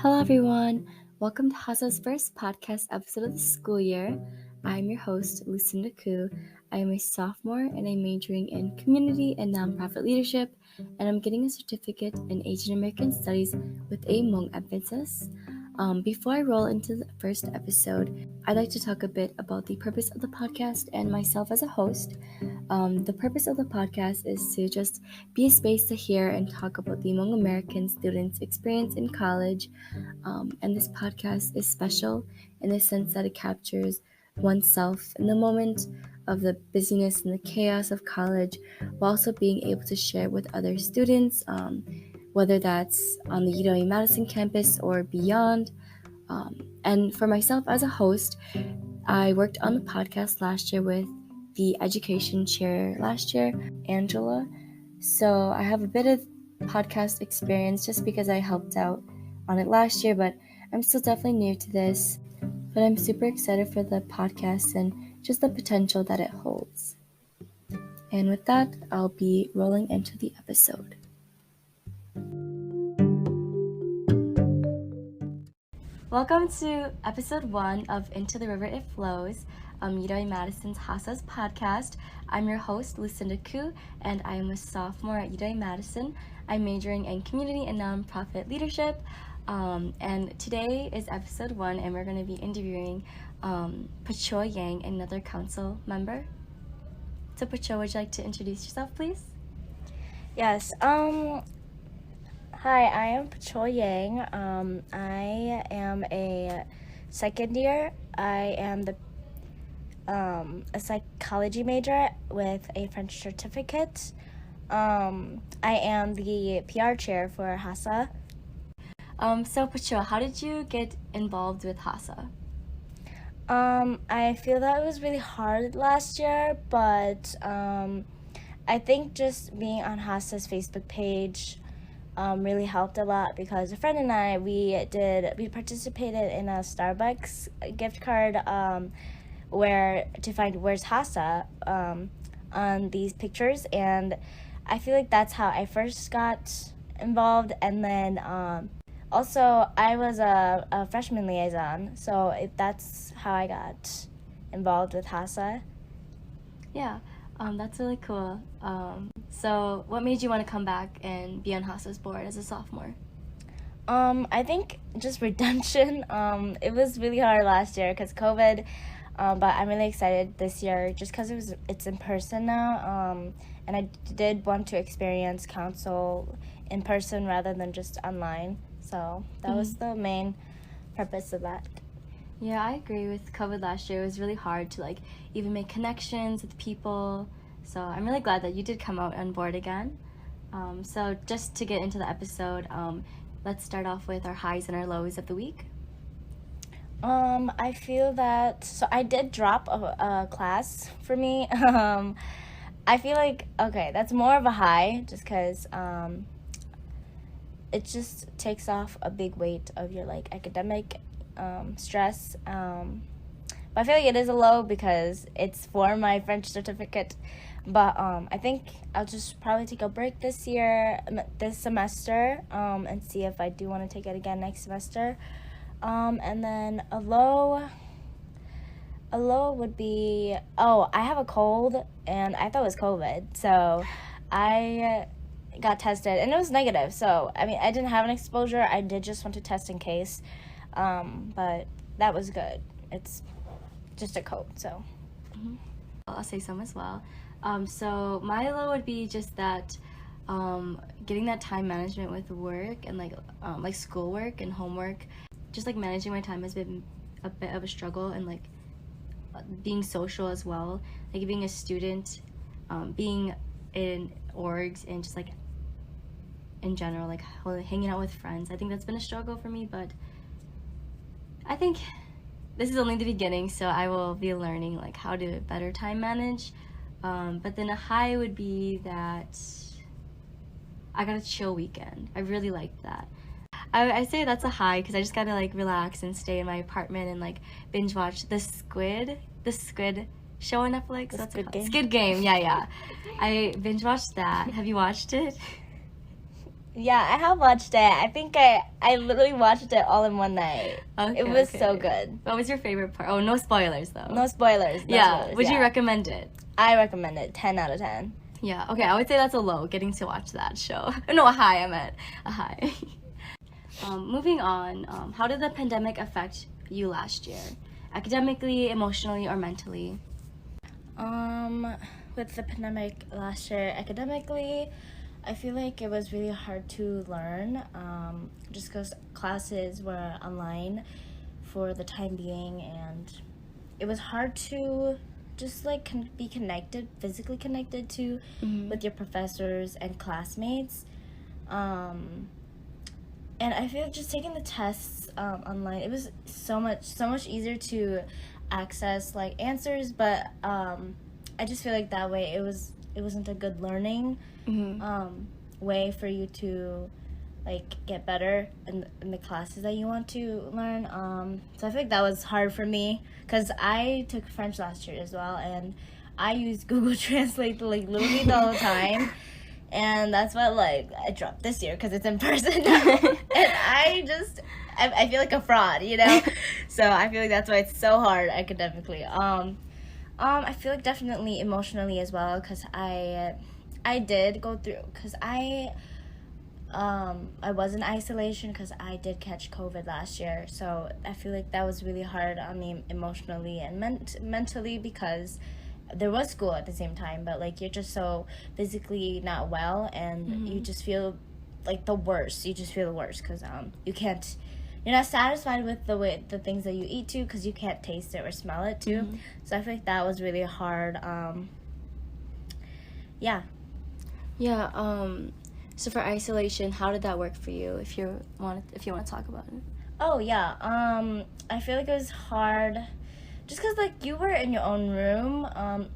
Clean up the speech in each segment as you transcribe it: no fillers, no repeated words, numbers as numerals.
Hello everyone, welcome to Hasa's first podcast episode of the school year. I'm your host, Lucinda. I am a sophomore and I'm majoring in community and nonprofit leadership, and I'm getting a certificate in Asian American Studies with a Hmong emphasis. Before I roll into the first episode, I'd like to talk a bit about the purpose of the podcast and myself as a host. The purpose of the podcast is to just be a space to hear and talk about the Hmong American students' experience in college. And this podcast is special in the sense that it captures oneself in the moment of the busyness and the chaos of college, while also being able to share with other students, whether that's on the UW-Madison campus or beyond. And for myself as a host, I worked on the podcast last year with the education chair last year, Angela. So I have a bit of podcast experience just because I helped out on it last year, but I'm still definitely new to this. But I'm super excited for the podcast and just the potential that it holds. And with that, I'll be rolling into the episode. Welcome to episode 1 of Into the River It Flows, UW-Madison's Hasa's podcast. I'm your host, Lucinda, and I am a sophomore at UW-Madison. I'm majoring in community and nonprofit leadership. And today is episode 1, and we're going to be interviewing Pachoua Yang, another council member. So Pachoua, would you like to introduce yourself, please? Yes. Hi, I am Pachoua Yang. I am a second year. I am a psychology major with a French certificate. I am the PR chair for Hasa. So Pachoua, how did you get involved with Hasa? I feel that it was really hard last year, but I think just being on Hasa's Facebook page really helped a lot, because a friend and I, we participated in a Starbucks gift card where to find where's Hasa on these pictures, and I feel like that's how I first got involved. And then also I was a freshman liaison, so that's how I got involved with Hasa. Yeah, that's really cool. So what made you want to come back and be on Hasa's board as a sophomore? I think just redemption. It was really hard last year because COVID, but I'm really excited this year just because it's in person now. And I did want to experience council in person rather than just online. So that was the main purpose of that. Yeah, I agree. With COVID last year, it was really hard to even make connections with people. So I'm really glad that you did come out on board again. So just to get into the episode, let's start off with our highs and our lows of the week. I feel that, so I did drop a class for me. I feel like, okay, that's more of a high just because it just takes off a big weight of your academic stress. But I feel like it is a low because it's for my French certificate. But I think I'll just probably take a break this semester, and see if I do want to take it again next semester. And then a low would be, I have a cold, and I thought it was COVID. So I got tested, and it was negative. So, I mean, I didn't have an exposure. I did just want to test in case. But that was good. It's just a cold, so. Mm-hmm. I'll say some as well. So my low would be just that getting that time management with work and like schoolwork and homework. Just managing my time has been a bit of a struggle, and being social as well, being a student, being in orgs, and just in general, hanging out with friends. I think that's been a struggle for me, but I think this is only the beginning, so I will be learning how to better time manage. But then a high would be that I got a chill weekend. I really liked that. I say that's a high because I just gotta relax and stay in my apartment and binge watch the Squid show on Netflix. That's Squid Game. Squid Game, yeah. I binge watched that. Have you watched it? Yeah, I have watched it. I think I literally watched it all in one night. Okay, It was so good. What was your favorite part? Oh, no spoilers though. No spoilers. Would you recommend it? I recommend it. 10 out of 10. Yeah, okay, I would say that's a low, getting to watch that show. No, a high, I meant. A high. Moving on, how did the pandemic affect you last year? Academically, emotionally, or mentally? With the pandemic last year, academically, I feel like it was really hard to learn, just because classes were online for the time being, and it was hard to just like be connected, physically connected to with your professors and classmates. And I feel like just taking the tests online, it was so much easier to access like answers, but I just feel like that way it wasn't a good learning way for you to like get better in the classes that you want to learn. So I feel like that was hard for me because I took French last year as well, and I used Google Translate like literally the whole time. And that's what like I dropped this year because it's in person now. And I feel like a fraud, you know. So I feel like that's why it's so hard academically. I feel like definitely emotionally as well because I did go through because I was in isolation because I did catch COVID last year. So I feel like that was really hard on me emotionally and mentally because there was school at the same time, but like you're just so physically not well, and you just feel like the worst. You just feel the worst because you're not satisfied with the things that you eat too because you can't taste it or smell it too. So I feel like that was really hard. Yeah. So for isolation, how did that work for you? If you want to talk about it. Oh yeah. I feel like it was hard. Just because, like, you were in your own room.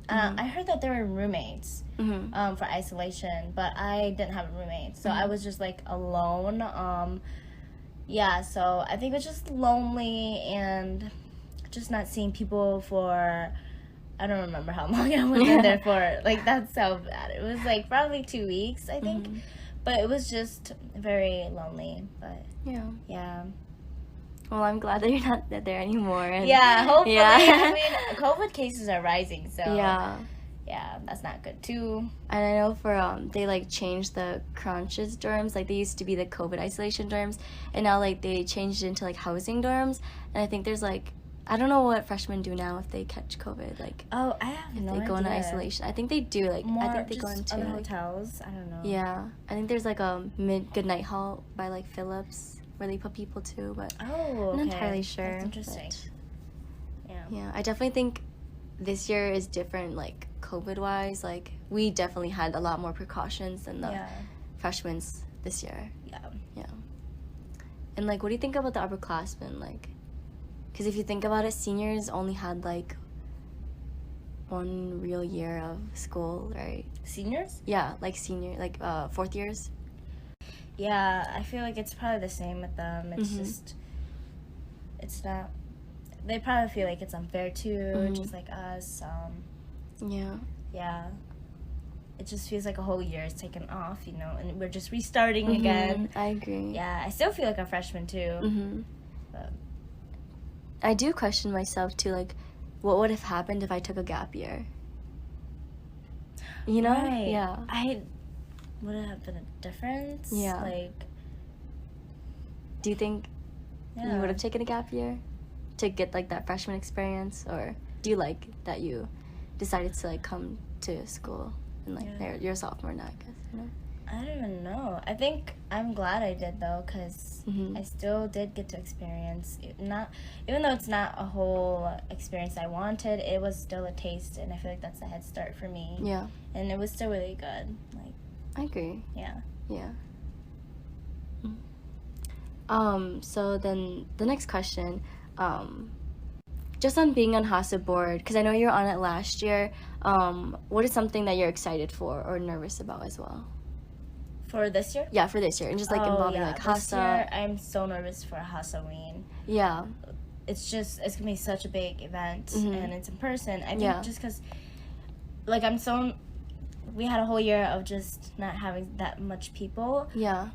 I heard that there were roommates for isolation, but I didn't have a roommate. So I was just, like, alone. So I think it was just lonely and just not seeing people for, I don't remember how long I was in there for. Like, that's so bad. It was, like, probably 2 weeks, I think. But it was just very lonely. But, yeah. Well, I'm glad that you're not there anymore. And hopefully. I mean, COVID cases are rising, so yeah, that's not good too. And I know for they like changed the crunches dorms. Like they used to be the COVID isolation dorms, and now like they changed it into like housing dorms. And I think there's like I don't know what freshmen do now if they catch COVID. Like I have no idea. If they go into isolation, I think they do. Like more I think they just go into other like, hotels. I don't know. Yeah, I think there's like a good night hall by like Phillips, where they put people too, but I'm not entirely sure. That's interesting. Yeah, I definitely think this year is different, like COVID-wise. Like we definitely had a lot more precautions than the freshmen this year. Yeah. And like, what do you think about the upperclassmen? Like, because if you think about it, seniors only had like one real year of school, right? Seniors? Yeah, like fourth years. Yeah, I feel like it's probably the same with them. It's just, it's not, they probably feel like it's unfair too, just like us. Yeah. It just feels like a whole year is taken off, you know, and we're just restarting again. I agree. Yeah, I still feel like a freshman too. But I do question myself too, like, what would have happened if I took a gap year? You know? Right. Yeah. Would it have been a difference? Yeah. Like, do you think you would have taken a gap year to get like that freshman experience, or do you like that you decided to like come to school and like you're a sophomore now, I guess, you know? I don't even know. I think I'm glad I did though, because I still did get to experience it. Even though it's not a whole experience I wanted, it was still a taste, and I feel like that's a head start for me. Yeah. And it was still really good. Like, I agree. Yeah. So then the next question, just on being on Hasa board, because I know you were on it last year, what is something that you're excited for or nervous about as well? For this year? Yeah, for this year. And just like involving like Hasa. This year, I'm so nervous for Halloween. Yeah. It's going to be such a big event, and it's in person. I think just because, like, I'm so we had a whole year of just not having that much people. Yeah.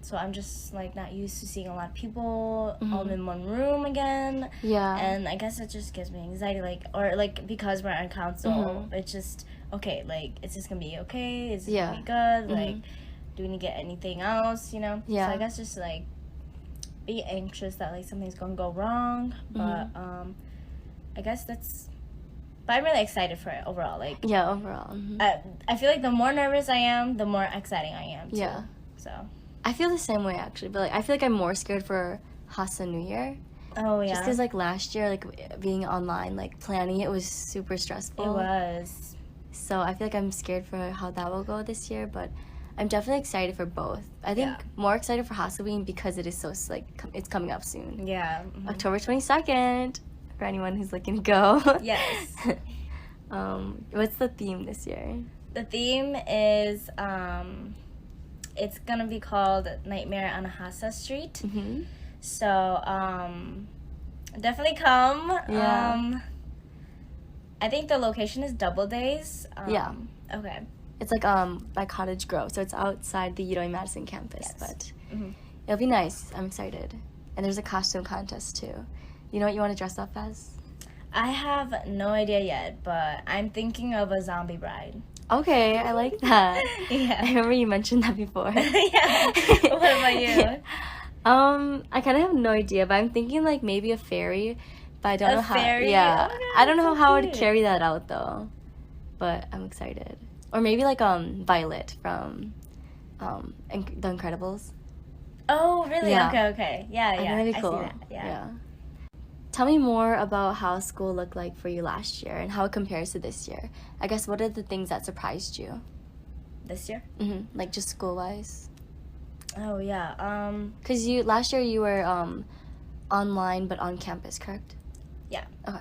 So I'm just like not used to seeing a lot of people all in one room again. Yeah. And I guess it just gives me anxiety, like, or like because we're on council, it's just okay. Like, is this gonna be okay? Is it gonna be good? Like, do we need to get anything else? You know? Yeah. So I guess just like be anxious that like something's gonna go wrong, but I guess that's. But I'm really excited for it overall. Like, yeah, overall. I feel like the more nervous I am, the more exciting I am. Too. Yeah. So. I feel the same way actually, but like I feel like I'm more scared for Hasa New Year. Oh yeah. Just because like last year, like being online, like planning it was super stressful. It was. So I feel like I'm scared for how that will go this year, but I'm definitely excited for both. I think more excited for Halloween because it is so like it's coming up soon. Yeah. October 22nd. For anyone who's looking to go. Yes. What's the theme this year? The theme is it's gonna be called Nightmare on Hasa Street. So definitely come. Yeah. I think the location is Double Days. Yeah. Okay. It's like by Cottage Grove, so it's outside the UW-Madison campus. Yes. But it'll be nice. I'm excited. And there's a costume contest too. You know what you want to dress up as? I have no idea yet, but I'm thinking of a zombie bride. Okay, I like that. Yeah. I remember you mentioned that before. Yeah. What about you? Yeah. I kind of have no idea, but I'm thinking like maybe a fairy, but I don't know how. Fairy? Yeah. Oh my God, I don't know so how I cute. would carry that out though, but I'm excited. Or maybe like Violet from The Incredibles. Oh, really? Yeah. Okay. Yeah, I think that'd be cool. I see that. Yeah. Tell me more about how school looked like for you last year and how it compares to this year. I guess what are the things that surprised you? This year? Like just school-wise. Oh, yeah. Because last year you were online but on campus, correct? Yeah. Okay.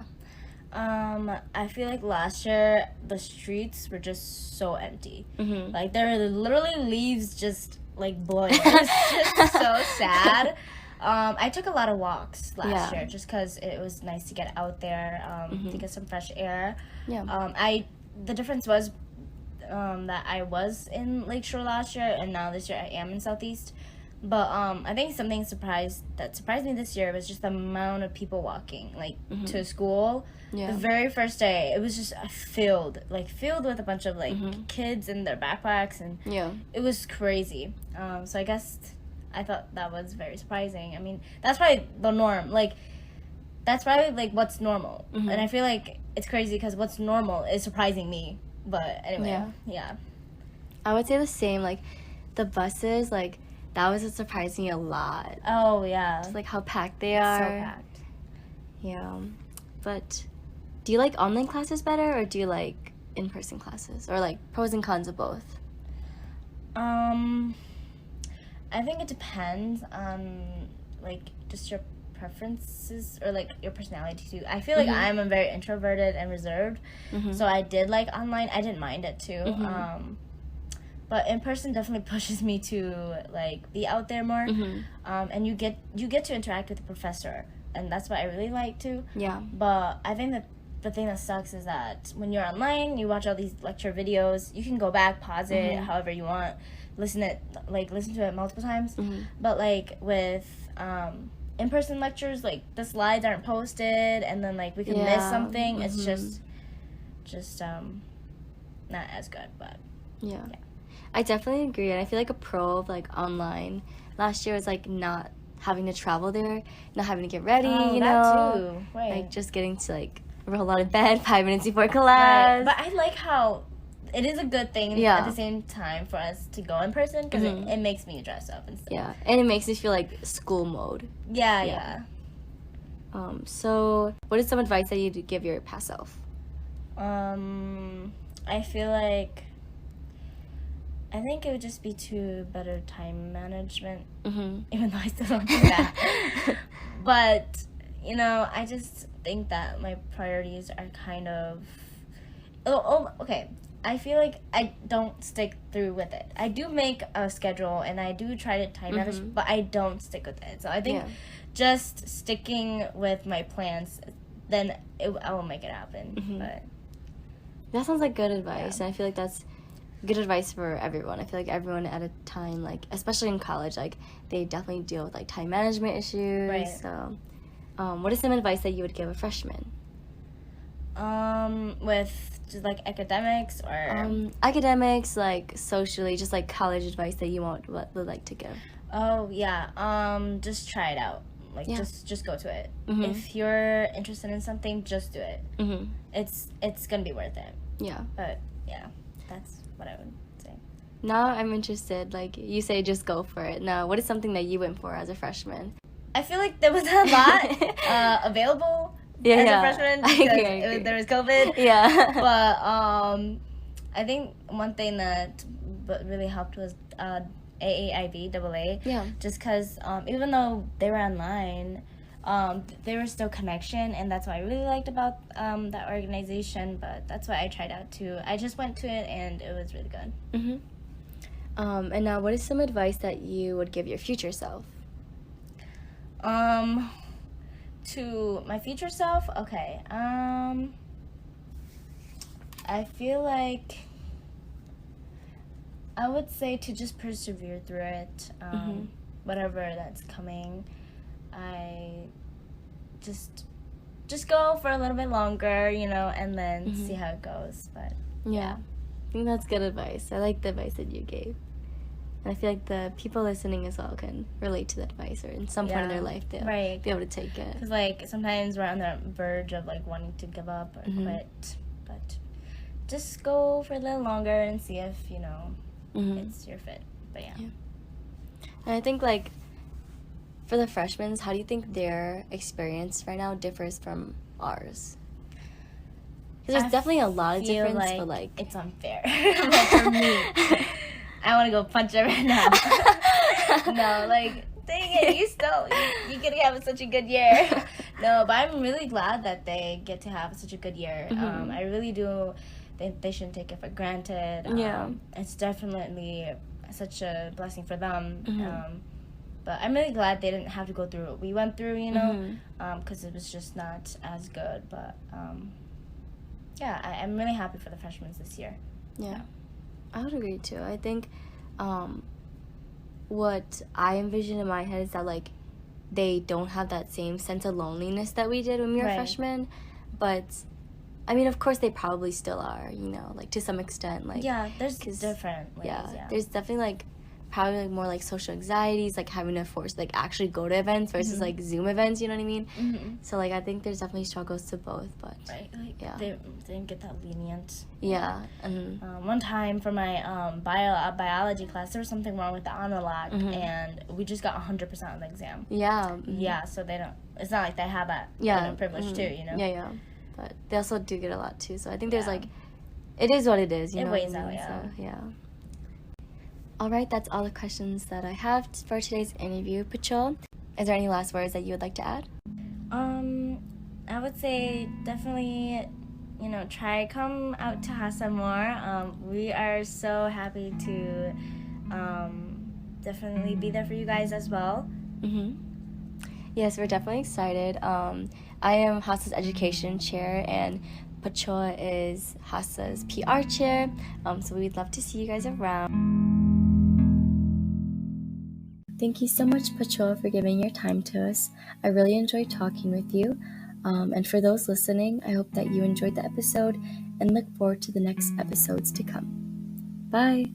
I feel like last year the streets were just so empty. Like there were literally leaves just like blowing. It was just so sad. I took a lot of walks last year just because it was nice to get out there, to get some fresh air. Yeah. The difference was that I was in Lakeshore last year, and now this year I am in Southeast. But I think something that surprised me this year was just the amount of people walking to school. Yeah. The very first day, it was just filled with a bunch of kids in their backpacks, and it was crazy. So I guess I thought that was very surprising. I mean, that's probably the norm. That's probably what's normal, and I feel like it's crazy because what's normal is surprising me. But anyway, yeah. I would say the same. Like the buses, that was surprising me a lot. Oh yeah. Just how packed they are. So packed. Yeah, but do you like online classes better or do you like in-person classes, or pros and cons of both? I think it depends on just your preferences or your personality too. I feel like I'm a very introverted and reserved, so I did like online. I didn't mind it too. But in person definitely pushes me to be out there more, and you get to interact with the professor, and that's what I really like too. Yeah. But I think that the thing that sucks is that when you're online, you watch all these lecture videos. You can go back, pause it, however you want, listen to it multiple times. But with in-person lectures, the slides aren't posted, and then we can miss something. It's just not as good. But yeah. I definitely agree, and I feel like a pro of online last year was not having to travel there, not having to get ready, you know, that too. Right. Just getting to roll out of bed 5 minutes before class. Right. But I like how it is a good thing at the same time for us to go in person because it makes me dress up and stuff. Yeah, and it makes me feel like school mode. Yeah. So what is some advice that you'd give your past self? I feel I think it would just be to better time management, even though I still don't do that. But, I just think that my priorities are kind of... okay. I feel like I don't stick through with it. I do make a schedule, and I do try to time manage, but I don't stick with it. So I think just sticking with my plans, then I will make it happen. But that sounds like good advice, and I feel like that's good advice for everyone. I feel like everyone at a time, like especially in college, like they definitely deal with like time management issues. Right. So, what is some advice that you would give a freshman? With just like academics or Academics, like socially, just like college advice that you would like to give. oh yeah, just try it out. Like Yeah. just go to it. Mhm. If you're interested in something, just do it. Mm-hmm. It's gonna be worth it. Yeah. But yeah, that's what I would say. Now I'm interested. Like you say, just go for it. Now, what is something that you went for as a freshman? I feel like there was a lot available Yeah, as yeah. a freshman I because agree. there was COVID. Yeah. But I think one thing that really helped was AAIB, AA. Yeah. Just because even though they were online, there was still connection, and that's what I really liked about that organization. But that's why I tried out too. I just went to it, and it was really good. Mm-hmm. And now, what is some advice that you would give your future self? To my future self, okay. I feel like I would say to just persevere through it. Whatever that's coming, I just go for a little bit longer, and then see how it goes. But Yeah. I think that's good advice. I like the advice that you gave. And I feel like the people listening as well can relate to the advice, or in some point in their life they'll right. be able to take it. Because like sometimes we're on the verge of like wanting to give up or quit, but just go for a little longer and see if it's your fit. But yeah. And I think like for the freshmen, how do you think their experience right now differs from ours? Because there's definitely a lot of difference, but like it's unfair. Like for me, I want to go punch her right now. No, like dang it, you get to have such a good year. No, but I'm really glad that they get to have such a good year. I really do think they shouldn't take it for granted. It's definitely such a blessing for them. But I'm really glad they didn't have to go through what we went through, because it was just not as good. But yeah, I'm really happy for the freshmen this year. Yeah, I would agree too. I think what I envision in my head is that like they don't have that same sense of loneliness that we did when we were freshmen, but I mean, of course, they probably still are, like to some extent. Like there's different ways. Yeah, there's definitely like probably like more like social anxieties, like having to force like actually go to events versus like Zoom events. You know what I mean? So like I think there's definitely struggles to both, but they didn't get that lenient. Yeah, and one time for my biology class, there was something wrong with the honor log, and we just got 100% on the exam. Yeah, so they don't. It's not like they have that privilege too, Yeah. But they also do get a lot too. So I think there's like, it is what it is. It weighs out, So, yeah. All right, that's all the questions that I have for today's interview. Pachoua, is there any last words that you would like to add? I would say definitely, come out to Hasa more. We are so happy to definitely be there for you guys as well. Yes, we're definitely excited. I am Hasa's education chair, and Pachoua is Hasa's PR chair. So we'd love to see you guys around. Thank you so much, Pachoua, for giving your time to us. I really enjoyed talking with you. And for those listening, I hope that you enjoyed the episode and look forward to the next episodes to come. Bye!